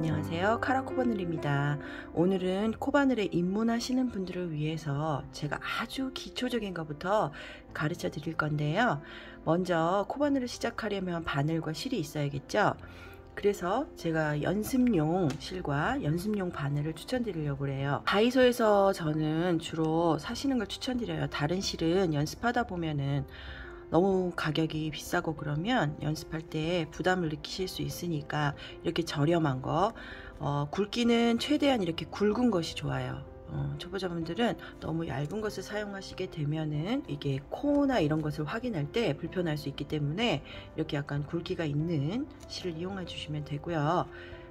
안녕하세요, 카라 코바늘입니다. 오늘은 코바늘에 입문하시는 분들을 위해서 제가 아주 기초적인 것부터 가르쳐 드릴 건데요. 먼저 코바늘을 시작하려면 바늘과 실이 있어야겠죠. 그래서 제가 연습용 실과 연습용 바늘을 추천드리려고 해요. 다이소에서 저는 주로 사시는 걸 추천드려요. 다른 실은 연습하다 보면은 너무 가격이 비싸고 그러면 연습할 때 부담을 느끼실 수 있으니까 이렇게 저렴한 거, 굵기는 최대한 이렇게 굵은 것이 좋아요. 초보자분들은 너무 얇은 것을 사용하시게 되면은 이게 코나 이런 것을 확인할 때 불편할 수 있기 때문에 이렇게 약간 굵기가 있는 실을 이용해 주시면 되고요.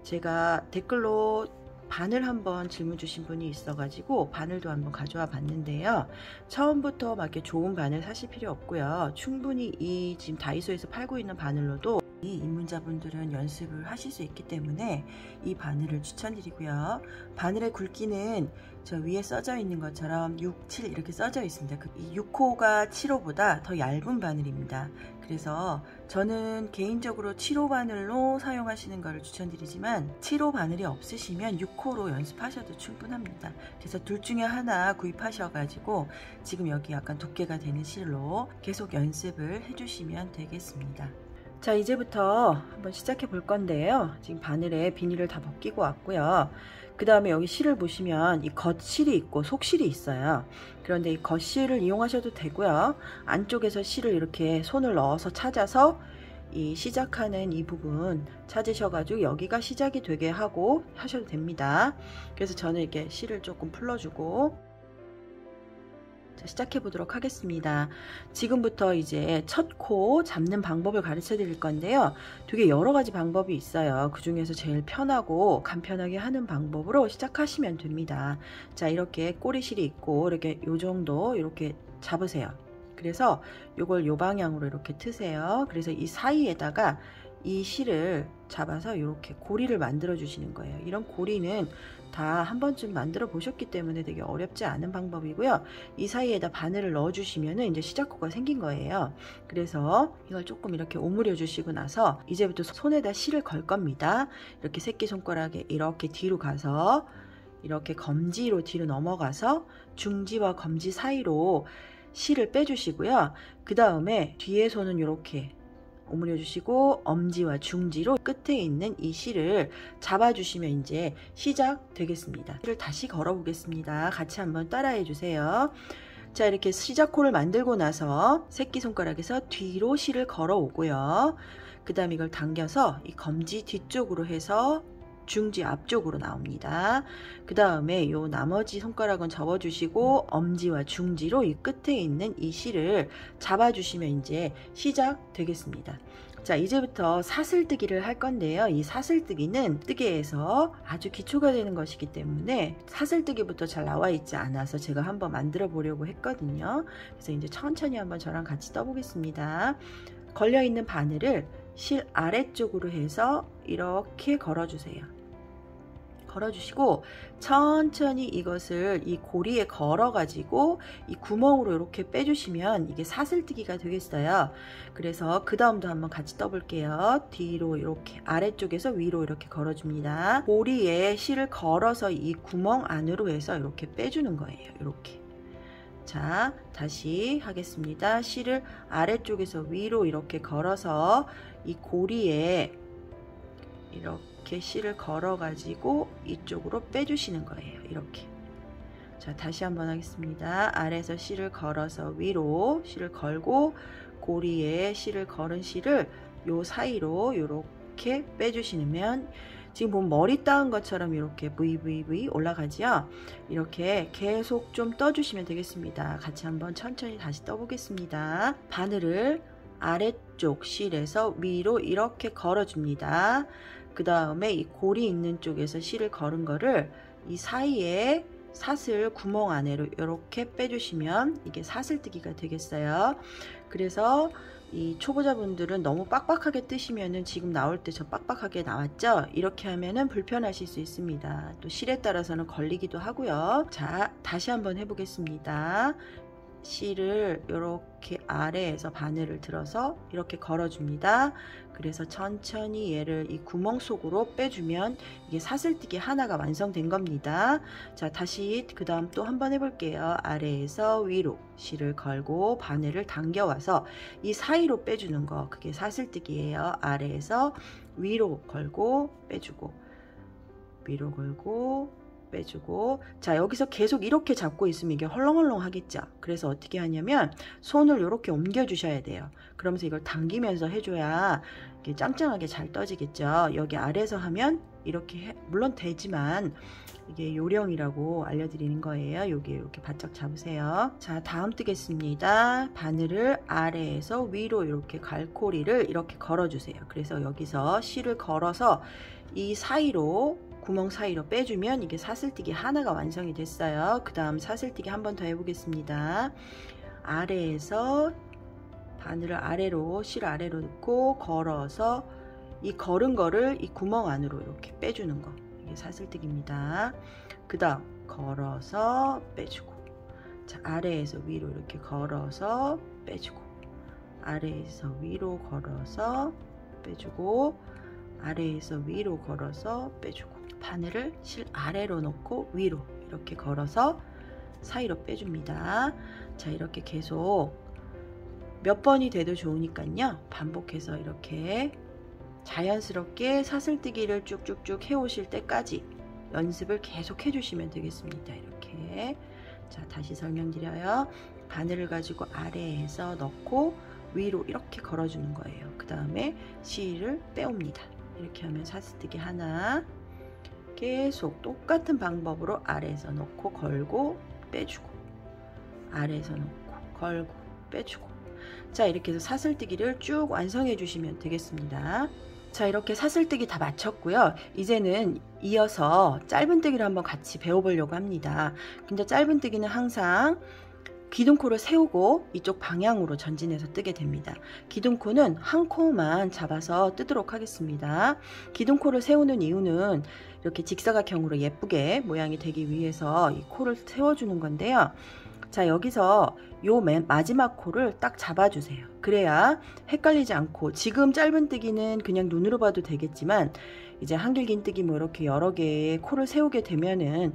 제가 댓글로 바늘 한번 질문 주신 분이 있어가지고 바늘도 한번 가져와 봤는데요. 처음부터 막 이렇게 좋은 바늘 사실 필요 없고요. 충분히 이 지금 다이소에서 팔고 있는 바늘로도 이 입문자분들은 연습을 하실 수 있기 때문에 이 바늘을 추천드리고요. 바늘의 굵기는 저 위에 써져 있는 것처럼 6, 7 이렇게 써져 있습니다. 이 6호가 7호보다 더 얇은 바늘입니다. 그래서 저는 개인적으로 7호 바늘로 사용하시는 것을 추천드리지만 7호 바늘이 없으시면 6호로 연습하셔도 충분합니다. 그래서 둘 중에 하나 구입하셔가지고 지금 여기 약간 두께가 되는 실로 계속 연습을 해주시면 되겠습니다. 자, 이제부터 한번 시작해 볼 건데요. 지금 바늘에 비닐을 다 벗기고 왔고요. 그 다음에 여기 실을 보시면 이 겉실이 있고 속실이 있어요. 그런데 이 겉실을 이용하셔도 되고요. 안쪽에서 실을 이렇게 손을 넣어서 찾아서 이 시작하는 이 부분 찾으셔가지고 여기가 시작이 되게 하고 하셔도 됩니다. 그래서 저는 이렇게 실을 조금 풀어주고 시작해 보도록 하겠습니다. 지금부터 이제 첫 코 잡는 방법을 가르쳐 드릴 건데요. 되게 여러 가지 방법이 있어요. 그 중에서 제일 편하고 간편하게 하는 방법으로 시작하시면 됩니다. 자, 이렇게 꼬리실이 있고 이렇게 요 정도 이렇게 잡으세요. 그래서 요걸 요 방향으로 이렇게 트세요. 그래서 이 사이에다가 이 실을 잡아서 이렇게 고리를 만들어 주시는 거예요. 이런 고리는 다 한 번쯤 만들어 보셨기 때문에 되게 어렵지 않은 방법이고요. 이 사이에다 바늘을 넣어 주시면 이제 시작코가 생긴 거예요. 그래서 이걸 조금 이렇게 오므려 주시고 나서 이제부터 손에다 실을 걸 겁니다. 이렇게 새끼손가락에 이렇게 뒤로 가서 이렇게 검지로 뒤로 넘어가서 중지와 검지 사이로 실을 빼주시고요. 그 다음에 뒤에 손은 이렇게 오므려 주시고 엄지와 중지로 끝에 있는 이 실을 잡아 주시면 이제 시작 되겠습니다. 실을 다시 걸어 보겠습니다. 같이 한번 따라해 주세요. 자, 이렇게 시작코를 만들고 나서 새끼손가락에서 뒤로 실을 걸어 오고요. 그 다음에 이걸 당겨서 이 검지 뒤쪽으로 해서 중지 앞쪽으로 나옵니다. 그 다음에 요 나머지 손가락은 접어주시고 엄지와 중지로 이 끝에 있는 이 실을 잡아주시면 이제 시작 되겠습니다. 자, 이제부터 사슬뜨기를 할 건데요. 이 사슬뜨기는 뜨개에서 아주 기초가 되는 것이기 때문에 사슬뜨기부터 잘 나와 있지 않아서 제가 한번 만들어 보려고 했거든요. 그래서 이제 천천히 한번 저랑 같이 떠보겠습니다. 걸려있는 바늘을 실 아래쪽으로 해서 이렇게 걸어주세요. 걸어주시고 천천히 이것을 이 고리에 걸어 가지고 이 구멍으로 이렇게 빼주시면 이게 사슬뜨기가 되겠어요. 그래서 그 다음도 한번 같이 떠볼게요. 뒤로 이렇게 아래쪽에서 위로 이렇게 걸어줍니다. 고리에 실을 걸어서 이 구멍 안으로 해서 이렇게 빼주는 거예요. 이렇게. 자, 다시 하겠습니다. 실을 아래쪽에서 위로 이렇게 걸어서 이 고리에 이렇게 실을 걸어 가지고 이쪽으로 빼주시는 거예요. 이렇게. 자, 다시 한번 하겠습니다. 아래에서 실을 걸어서 위로 실을 걸고 고리에 실을 걸은 실을 요 사이로 이렇게 빼주시면 지금 보면 머리 따은 것처럼 이렇게 VVV 올라가지요. 이렇게 계속 좀 떠주시면 되겠습니다. 같이 한번 천천히 다시 떠보겠습니다. 바늘을 아래쪽 실에서 위로 이렇게 걸어줍니다. 그 다음에 이 고리 있는 쪽에서 실을 걸은 거를 이 사이에 사슬 구멍 안으로 이렇게 빼주시면 이게 사슬뜨기가 되겠어요. 그래서 이 초보자분들은 너무 빡빡하게 뜨시면은 지금 나올 때 저 빡빡하게 나왔죠? 이렇게 하면은 불편하실 수 있습니다. 또 실에 따라서는 걸리기도 하고요. 자, 다시 한번 해보겠습니다. 실을 이렇게 아래에서 바늘을 들어서 이렇게 걸어줍니다. 그래서 천천히 얘를 이 구멍 속으로 빼주면 이게 사슬뜨기 하나가 완성된 겁니다. 자, 다시 그 다음 또 한번 해볼게요. 아래에서 위로 실을 걸고 바늘을 당겨와서 이 사이로 빼주는 거, 그게 사슬뜨기예요. 아래에서 위로 걸고 빼주고, 위로 걸고 빼주고. 자, 여기서 계속 이렇게 잡고 있으면 이게 헐렁헐렁 하겠죠. 그래서 어떻게 하냐면 손을 이렇게 옮겨 주셔야 돼요. 그러면서 이걸 당기면서 해줘야 이게 짱짱하게 잘 떠지겠죠. 여기 아래에서 하면 이렇게 물론 되지만 이게 요령이라고 알려드리는 거예요. 여기 이렇게 바짝 잡으세요. 자, 다음 뜨겠습니다. 바늘을 아래에서 위로 이렇게 갈고리를 이렇게 걸어주세요. 그래서 여기서 실을 걸어서 이 사이로, 구멍 사이로 빼주면 이게 사슬뜨기 하나가 완성이 됐어요. 그 다음 사슬뜨기 한 번 더 해보겠습니다. 아래에서 바늘을 아래로, 실 아래로 넣고 걸어서 이 걸은 거를 이 구멍 안으로 이렇게 빼주는 거, 이게 사슬뜨기입니다. 그 다음 걸어서 빼주고, 자, 아래에서 위로 이렇게 걸어서 빼주고, 아래에서 위로 걸어서 빼주고, 아래에서 위로 걸어서 빼주고, 바늘을 실 아래로 놓고 위로 이렇게 걸어서 사이로 빼줍니다. 자, 이렇게 계속 몇 번이 돼도 좋으니까요, 반복해서 이렇게 자연스럽게 사슬뜨기를 쭉쭉쭉 해오실 때까지 연습을 계속 해주시면 되겠습니다. 이렇게. 자, 다시 설명드려요. 바늘을 가지고 아래에서 넣고 위로 이렇게 걸어주는 거예요. 그 다음에 실을 빼옵니다. 이렇게 하면 사슬뜨기 하나. 계속 똑같은 방법으로 아래에서 넣고 걸고 빼주고, 아래에서 넣고 걸고 빼주고. 자, 이렇게 해서 사슬뜨기를 쭉 완성해 주시면 되겠습니다. 자, 이렇게 사슬뜨기 다 마쳤고요. 이제는 이어서 짧은뜨기를 한번 같이 배워보려고 합니다. 근데 짧은뜨기는 항상 기둥코를 세우고 이쪽 방향으로 전진해서 뜨게 됩니다. 기둥코는 한 코만 잡아서 뜨도록 하겠습니다. 기둥코를 세우는 이유는 이렇게 직사각형으로 예쁘게 모양이 되기 위해서 이 코를 세워주는 건데요. 자, 여기서 요 맨 마지막 코를 딱 잡아주세요. 그래야 헷갈리지 않고, 지금 짧은뜨기는 그냥 눈으로 봐도 되겠지만 이제 한길긴뜨기 뭐 이렇게 여러 개의 코를 세우게 되면은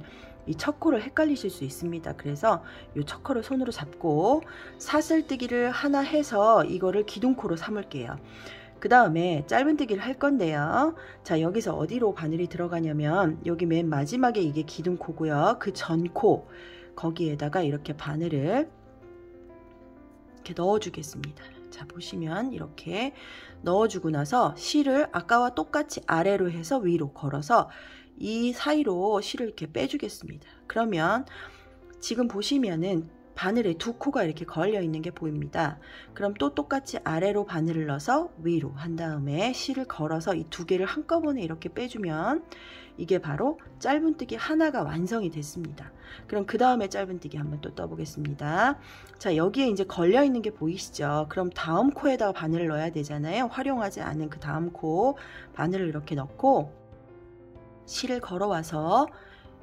이 첫 코를 헷갈리실 수 있습니다. 그래서 이 첫 코를 손으로 잡고 사슬뜨기를 하나 해서 이거를 기둥코로 삼을게요. 그 다음에 짧은뜨기를 할 건데요. 자, 여기서 어디로 바늘이 들어가냐면 여기 맨 마지막에 이게 기둥코고요. 그 전코, 거기에다가 이렇게 바늘을 이렇게 넣어 주겠습니다. 자, 보시면 이렇게 넣어주고 나서 실을 아까와 똑같이 아래로 해서 위로 걸어서 이 사이로 실을 이렇게 빼주겠습니다. 그러면 지금 보시면은 바늘에 두 코가 이렇게 걸려 있는 게 보입니다. 그럼 또 똑같이 아래로 바늘을 넣어서 위로 한 다음에 실을 걸어서 이 두 개를 한꺼번에 이렇게 빼주면 이게 바로 짧은뜨기 하나가 완성이 됐습니다. 그럼 그 다음에 짧은뜨기 한번 또 떠보겠습니다. 자, 여기에 이제 걸려 있는 게 보이시죠? 그럼 다음 코에다가 바늘을 넣어야 되잖아요. 활용하지 않은 그 다음 코 바늘을 이렇게 넣고 실을 걸어와서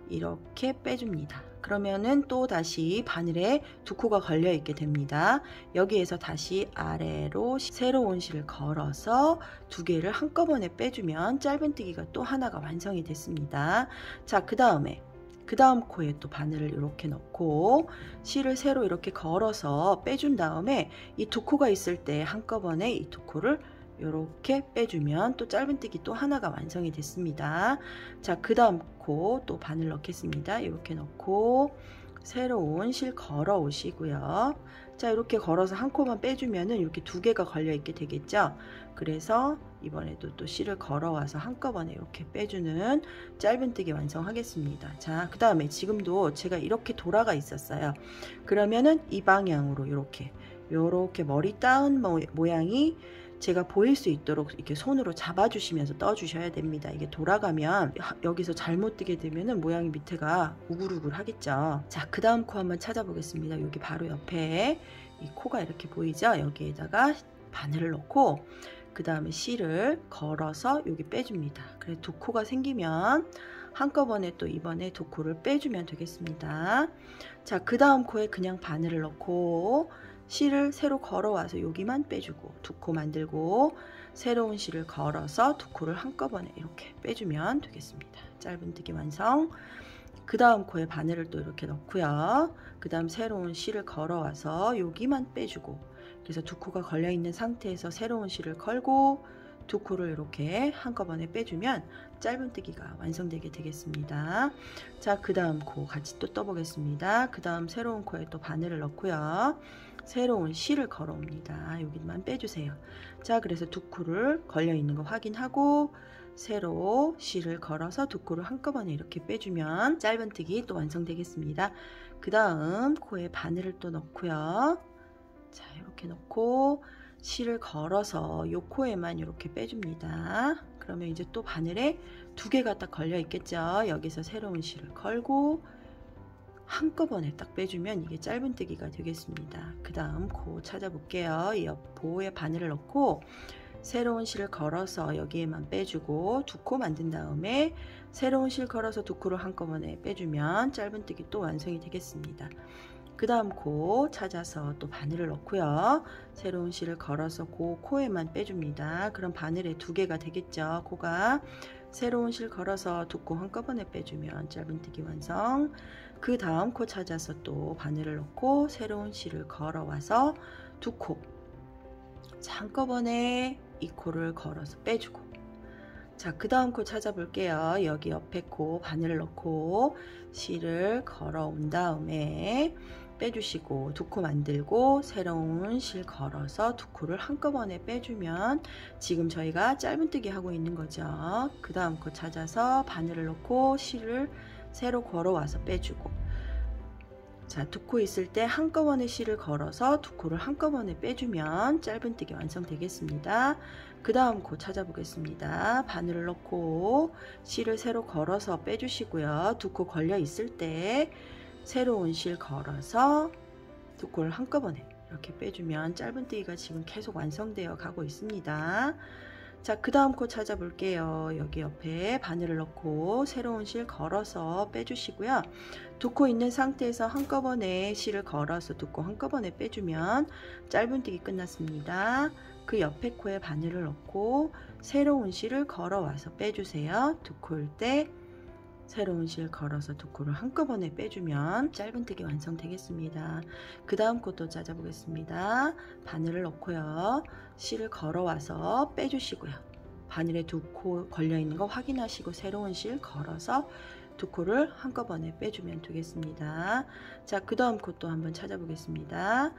이렇게 빼줍니다. 그러면은 또 다시 바늘에 두 코가 걸려 있게 됩니다. 여기에서 다시 아래로 새로운 실을 걸어서 두 개를 한꺼번에 빼주면 짧은뜨기가 또 하나가 완성이 됐습니다. 자, 그 다음에 그 다음 코에 또 바늘을 이렇게 넣고 실을 새로 이렇게 걸어서 빼준 다음에 이 두 코가 있을 때 한꺼번에 이 두 코를 이렇게 빼주면 또 짧은뜨기 또 하나가 완성이 됐습니다. 자, 그 다음 코 또 바늘 넣겠습니다. 이렇게 넣고 새로운 실 걸어 오시고요. 자, 이렇게 걸어서 한 코만 빼주면은 이렇게 두 개가 걸려 있게 되겠죠. 그래서 이번에도 또 실을 걸어와서 한꺼번에 이렇게 빼주는 짧은뜨기 완성하겠습니다. 자, 그 다음에 지금도 제가 이렇게 돌아가 있었어요. 그러면은 이 방향으로 이렇게 머리 따은 모양이 제가 보일 수 있도록 이렇게 손으로 잡아주시면서 떠주셔야 됩니다. 이게 돌아가면 여기서 잘못 뜨게 되면 모양이 밑에가 우글우글 하겠죠. 자, 그 다음 코 한번 찾아보겠습니다. 여기 바로 옆에 이 코가 이렇게 보이죠? 여기에다가 바늘을 넣고 그 다음에 실을 걸어서 여기 빼줍니다. 그래서 두 코가 생기면 한꺼번에 또 이번에 두 코를 빼주면 되겠습니다. 자, 그 다음 코에 그냥 바늘을 넣고 실을 새로 걸어와서 여기만 빼주고 두 코 만들고 새로운 실을 걸어서 두 코를 한꺼번에 이렇게 빼주면 되겠습니다. 짧은뜨기 완성. 그 다음 코에 바늘을 또 이렇게 넣고요. 그 다음 새로운 실을 걸어와서 여기만 빼주고, 그래서 두 코가 걸려 있는 상태에서 새로운 실을 걸고 두 코를 이렇게 한꺼번에 빼주면 짧은뜨기가 완성되게 되겠습니다. 자, 그 다음 코 같이 또 떠보겠습니다. 그 다음 새로운 코에 또 바늘을 넣고요. 새로운 실을 걸어옵니다. 여기만 빼주세요. 자, 그래서 두 코를 걸려 있는 거 확인하고 새로 실을 걸어서 두 코를 한꺼번에 이렇게 빼주면 짧은뜨기 또 완성되겠습니다. 그 다음 코에 바늘을 또 넣고요. 자, 이렇게 넣고 실을 걸어서 요 코에만 이렇게 빼줍니다. 그러면 이제 또 바늘에 두 개가 딱 걸려 있겠죠. 여기서 새로운 실을 걸고 한꺼번에 딱 빼주면 이게 짧은뜨기가 되겠습니다. 그 다음 코 찾아볼게요. 이 옆 보호에 바늘을 넣고 새로운 실을 걸어서 여기에만 빼주고 두 코 만든 다음에 새로운 실 걸어서 두 코를 한꺼번에 빼주면 짧은뜨기 또 완성이 되겠습니다. 그 다음 코 찾아서 또 바늘을 넣고요. 새로운 실을 걸어서 그 코에만 빼줍니다. 그럼 바늘에 두 개가 되겠죠. 코가 새로운 실 걸어서 두 코 한꺼번에 빼주면 짧은뜨기 완성. 그 다음 코 찾아서 또 바늘을 넣고 새로운 실을 걸어와서 두 코 한꺼번에 이 코를 걸어서 빼주고, 자, 그 다음 코 찾아볼게요. 여기 옆에 코 바늘을 넣고 실을 걸어온 다음에 빼주시고 두 코 만들고 새로운 실 걸어서 두 코를 한꺼번에 빼주면 지금 저희가 짧은뜨기 하고 있는 거죠. 그 다음 코 찾아서 바늘을 넣고 실을 새로 걸어와서 빼주고, 자, 두 코 있을 때 한꺼번에 실을 걸어서 두 코를 한꺼번에 빼주면 짧은뜨기 완성되겠습니다. 그 다음 코 찾아보겠습니다. 바늘을 넣고 실을 새로 걸어서 빼주시고요. 두 코 걸려 있을 때 새로운 실 걸어서 두 코를 한꺼번에 이렇게 빼주면 짧은뜨기가 지금 계속 완성되어 가고 있습니다. 자, 그 다음 코 찾아볼게요. 여기 옆에 바늘을 넣고 새로운 실 걸어서 빼주시고요. 두 코 있는 상태에서 한꺼번에 실을 걸어서 두 코 한꺼번에 빼주면 짧은뜨기 끝났습니다. 그 옆에 코에 바늘을 넣고 새로운 실을 걸어와서 빼주세요. 두 코일 때 새로운 실 걸어서 두 코를 한꺼번에 빼주면 짧은뜨기 완성되겠습니다. 그 다음 코도 찾아보겠습니다. 바늘을 넣고요. 실을 걸어와서 빼주시고요. 바늘에 두 코 걸려있는 거 확인하시고 새로운 실 걸어서 두 코를 한꺼번에 빼주면 되겠습니다. 자, 그 다음 코도 한번 찾아보겠습니다.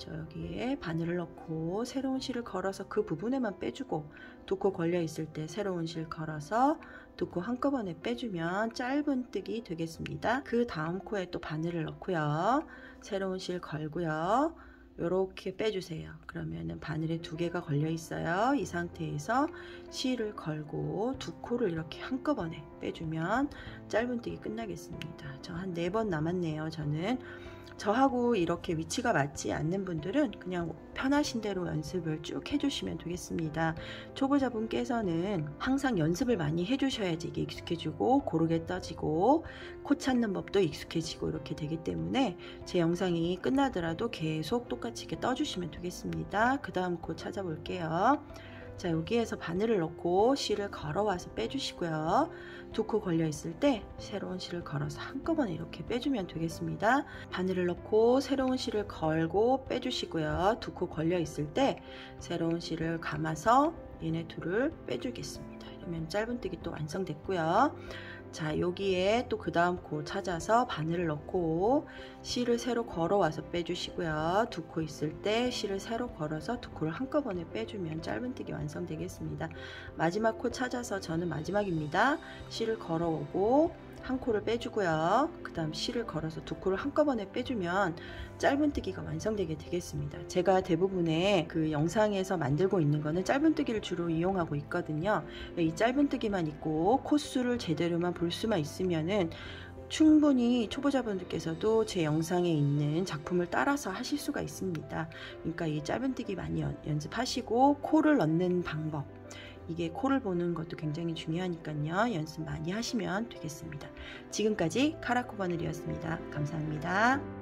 여기에 바늘을 넣고 새로운 실을 걸어서 그 부분에만 빼주고 두 코 걸려 있을 때 새로운 실 걸어서 두 코 한꺼번에 빼주면 짧은뜨기 되겠습니다. 그 다음 코에 또 바늘을 넣고요. 새로운 실 걸고요. 이렇게 빼주세요. 그러면은 바늘에 두 개가 걸려 있어요. 이 상태에서 실을 걸고 두 코를 이렇게 한꺼번에 빼주면 짧은뜨기 끝나겠습니다. 저 한 4번 남았네요. 저하고 이렇게 위치가 맞지 않는 분들은 그냥 편하신 대로 연습을 쭉 해주시면 되겠습니다. 초보자분께서는 항상 연습을 많이 해주셔야지 이게 익숙해지고 고르게 떠지고 코 찾는 법도 익숙해지고 이렇게 되기 때문에 제 영상이 끝나더라도 계속 똑같이 이렇게 떠주시면 되겠습니다. 그 다음 코 찾아볼게요. 자, 여기에서 바늘을 넣고 실을 걸어와서 빼주시고요. 두 코 걸려 있을 때 새로운 실을 걸어서 한꺼번에 이렇게 빼주면 되겠습니다. 바늘을 넣고 새로운 실을 걸고 빼주시고요. 두 코 걸려 있을 때 새로운 실을 감아서 얘네 둘을 빼주겠습니다. 이러면 짧은뜨기 또 완성됐고요. 자, 여기에 또 그 다음 코 찾아서 바늘을 넣고 실을 새로 걸어와서 빼주시고요. 두 코 있을 때 실을 새로 걸어서 두 코를 한꺼번에 빼주면 짧은뜨기 완성되겠습니다. 마지막 코 찾아서 저는 마지막입니다. 실을 걸어오고 한 코를 빼주고요. 그 다음 실을 걸어서 두 코를 한꺼번에 빼주면 짧은뜨기가 완성되게 되겠습니다. 제가 대부분의 그 영상에서 만들고 있는 거는 짧은뜨기를 주로 이용하고 있거든요. 이 짧은뜨기만 있고 코수를 제대로만 볼 수만 있으면은 충분히 초보자분들께서도 제 영상에 있는 작품을 따라서 하실 수가 있습니다. 그러니까 이 짧은뜨기 많이 연습하시고 코를 넣는 방법, 이게 코를 보는 것도 굉장히 중요하니까요. 연습 많이 하시면 되겠습니다. 지금까지 카라코 바늘이었습니다. 감사합니다.